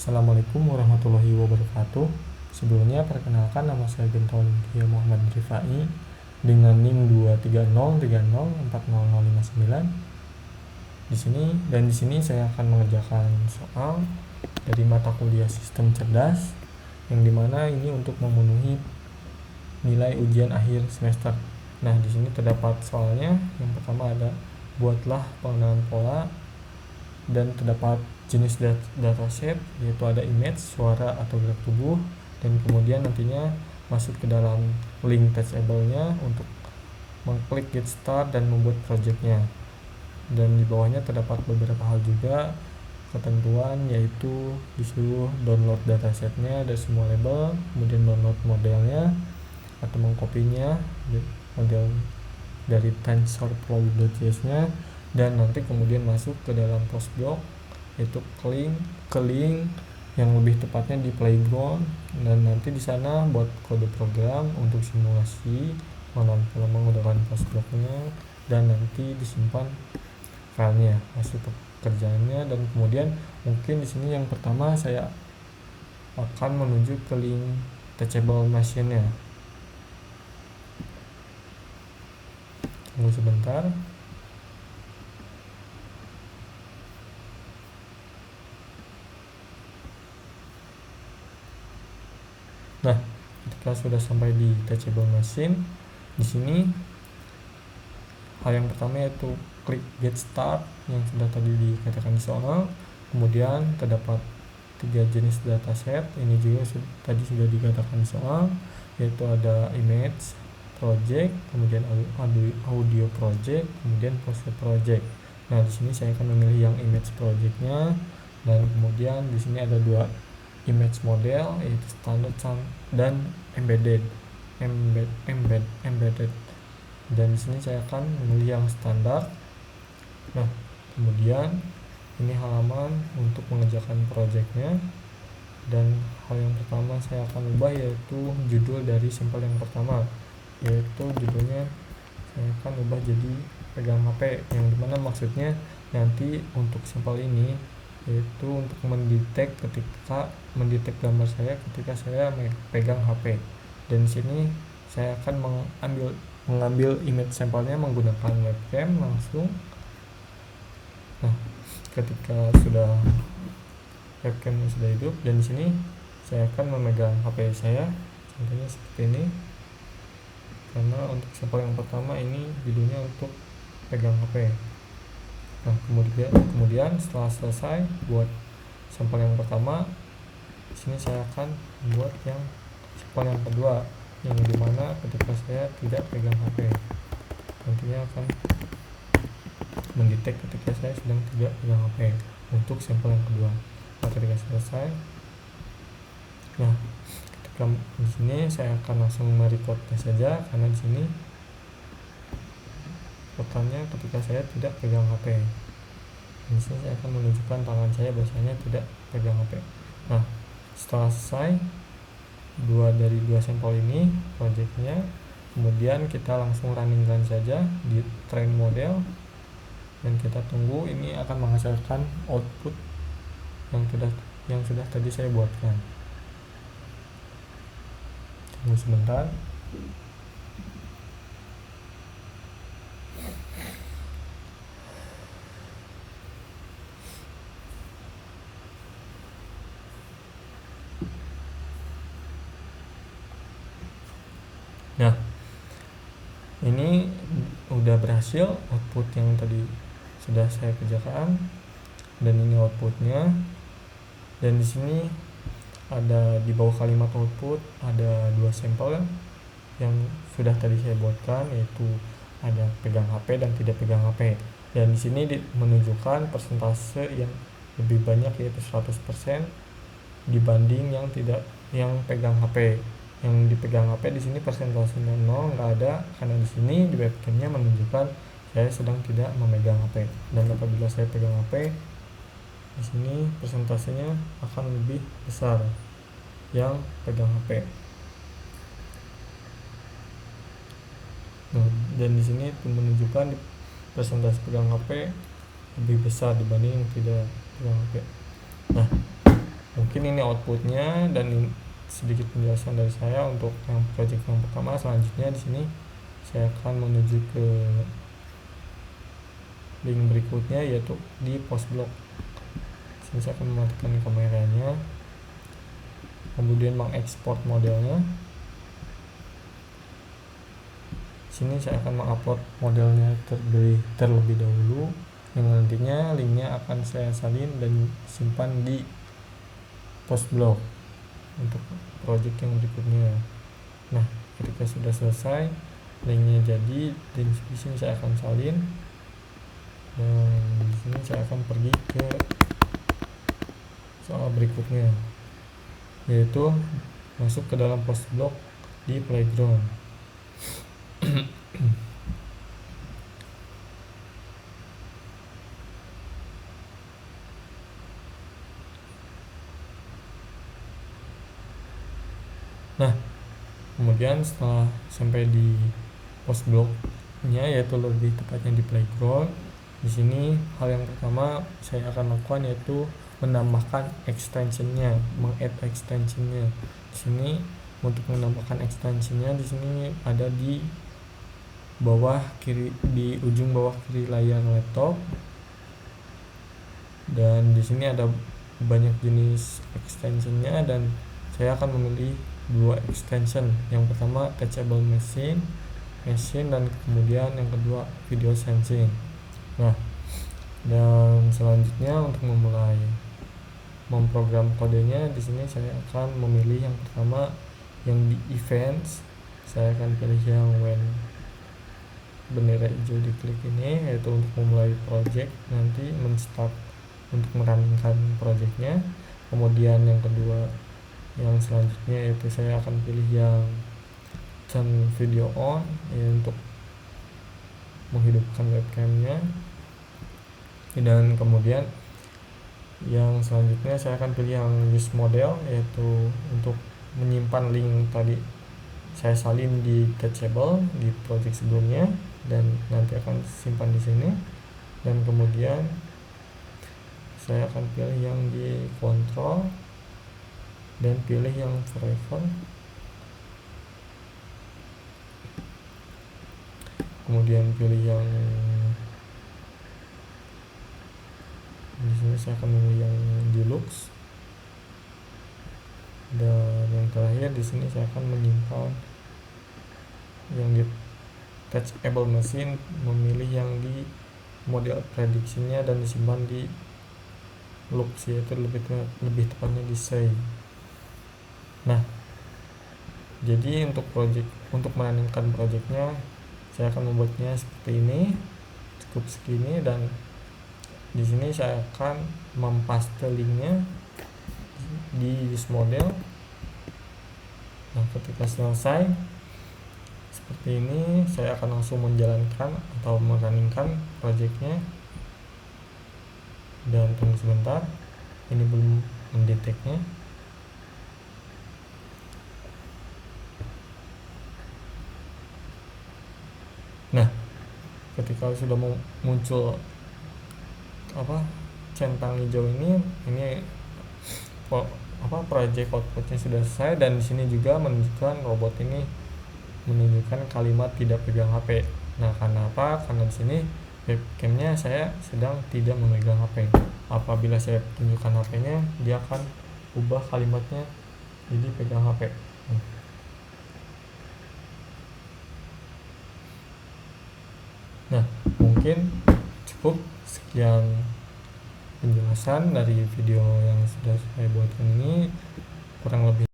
Assalamualaikum warahmatullahi wabarakatuh. Sebelumnya perkenalkan, nama saya Gentol Dia Muhammad Rifai dengan NIM 230304059. Di sini saya akan mengerjakan soal dari mata kuliah Sistem Cerdas, yang dimana ini untuk memenuhi nilai ujian akhir semester. Nah, di sini terdapat soalnya. Yang pertama ada buatlah pengenalan pola, dan terdapat jenis dataset, yaitu ada image, suara atau gerak tubuh, dan kemudian nantinya masuk ke dalam link teachable-nya untuk mengklik get start dan membuat project-nya. Dan di bawahnya terdapat beberapa hal juga ketentuan, yaitu disuruh download datasetnya dari semua label, kemudian download modelnya atau mengkopinya model dari tensorflow.js-nya, dan nanti kemudian masuk ke dalam postdoc, yaitu ke link yang lebih tepatnya di playground, dan nanti di sana buat kode program untuk simulasi menggunakan postdoc-nya, dan nanti disimpan filenya hasil pekerjaannya. Dan kemudian mungkin di sini yang pertama saya akan menuju ke link teachable machine-nya. Tunggu sebentar. Nah, ketika sudah sampai di teachable machine, di sini hal yang pertama yaitu klik get start yang sudah tadi dikatakan di soal. Kemudian terdapat 3 jenis dataset, ini juga tadi sudah dikatakan di soal, yaitu ada image project, kemudian audio project, kemudian poster project. Nah, di sini saya akan memilih yang image project-nya, dan kemudian di sini ada 2 image model, yaitu standard dan embedded. Dan di sini saya akan memilih yang standar. Nah, kemudian ini halaman untuk mengerjakan projectnya, dan hal yang pertama saya akan ubah yaitu judul dari sampel yang pertama, yaitu judulnya saya akan ubah jadi pegang HP, yang dimana maksudnya nanti untuk sampel ini yaitu untuk mendetek gambar saya ketika saya pegang HP. Dan di sini saya akan mengambil image sampelnya menggunakan webcam langsung. Nah, ketika sudah webcamnya sudah hidup, dan di sini saya akan memegang HP saya, contohnya seperti ini. Karena untuk sampel yang pertama ini judulnya untuk pegang HP. Nah, kemudian setelah selesai buat sampel yang pertama, di sini saya akan buat yang sampel yang kedua, yang dimana ketika saya tidak pegang HP, nantinya akan mendetek ketika saya sedang tidak pegang HP untuk sampel yang kedua. Nah, ketika selesai, nah ketika di sini saya akan langsung merecordnya saja, karena di sini fotonya ketika saya tidak pegang HP. Di sini saya akan menunjukkan tangan saya bahwasanya tidak pegang HP. Nah, setelah selesai dari 2 sampel ini projectnya, kemudian kita langsung running run saja di train model, dan kita tunggu ini akan menghasilkan output yang sudah tadi saya buatkan. Tunggu sebentar. Nah, ini udah berhasil output yang tadi sudah saya kerjakan, dan ini outputnya. Dan di sini ada di bawah kalimat output ada 2 sampel yang sudah tadi saya buatkan, yaitu ada pegang HP dan tidak pegang HP. Dan di sini menunjukkan persentase yang lebih banyak, yaitu 100% dibanding yang pegang HP. Yang dipegang HP di sini persentasenya 0, nggak ada, karena di sini di webcamnya menunjukkan saya sedang tidak memegang HP. Dan apabila saya pegang HP, di sini persentasenya akan lebih besar yang pegang HP. Nah, dan di sini menunjukkan persentase pegang HP lebih besar dibanding yang tidak pegang HP. Nah, Mungkin ini outputnya, dan sedikit penjelasan dari saya untuk yang project yang pertama. Selanjutnya di sini saya akan menuju ke link berikutnya, yaitu di post block. Sini saya akan mematikan kameranya, kemudian mengekspor modelnya. Sini saya akan mengupload modelnya terlebih dahulu, yang nantinya linknya akan saya salin dan simpan di post block untuk project yang berikutnya. Nah, ketika sudah selesai linknya jadi, di sini saya akan salin, dan di sini saya akan pergi ke soal berikutnya, yaitu masuk ke dalam post block di playground. Nah, kemudian setelah sampai di post blocknya, yaitu lebih tepatnya di playground, di sini hal yang pertama saya akan lakukan yaitu menambahkan extensionnya, meng-add extensionnya. Di sini untuk menambahkan extensionnya, di sini ada di bawah kiri, di ujung bawah kiri layar laptop, dan di sini ada banyak jenis extensionnya, dan saya akan memilih 2 extension. Yang pertama touchable machine, dan kemudian yang kedua video sensing. Nah, dan selanjutnya untuk memulai memprogram kodenya, di sini saya akan memilih yang pertama yang di events. Saya akan pilih yang when bendera hijau diklik ini, yaitu untuk memulai project, nanti menstart untuk merancang projectnya. Kemudian yang kedua, yang selanjutnya yaitu saya akan pilih yang turn video on, untuk menghidupkan webcamnya. Dan kemudian yang selanjutnya saya akan pilih yang use model, yaitu untuk menyimpan link tadi saya salin di touchable di project sebelumnya, dan nanti akan simpan di sini. Dan kemudian saya akan pilih yang di control dan pilih yang forever. Kemudian pilih yang di sini saya akan memilih yang deluxe, dan yang terakhir di sini saya akan menyimpan yang di touchable machine, memilih yang di model prediction-nya dan disimpan di looks, yaitu lebih tepatnya di save. Nah, jadi untuk merancangkan projectnya saya akan membuatnya seperti ini, cukup segini, dan di sini saya akan mempaste linknya di use model. Nah, ketika selesai seperti ini, saya akan langsung menjalankan atau merancangkan projectnya. Dan tunggu sebentar, ini belum mendeteknya. Nah, ketika sudah muncul centang hijau ini project outputnya sudah selesai, dan di sini juga menunjukkan robot ini menunjukkan kalimat tidak pegang HP. Nah, karena apa? Karena di sini webcamnya saya sedang tidak memegang HP. Apabila saya tunjukkan HP-nya, dia akan ubah kalimatnya jadi pegang HP. Nah, mungkin cukup sekian penjelasan dari video yang sudah saya buatkan ini. Kurang lebih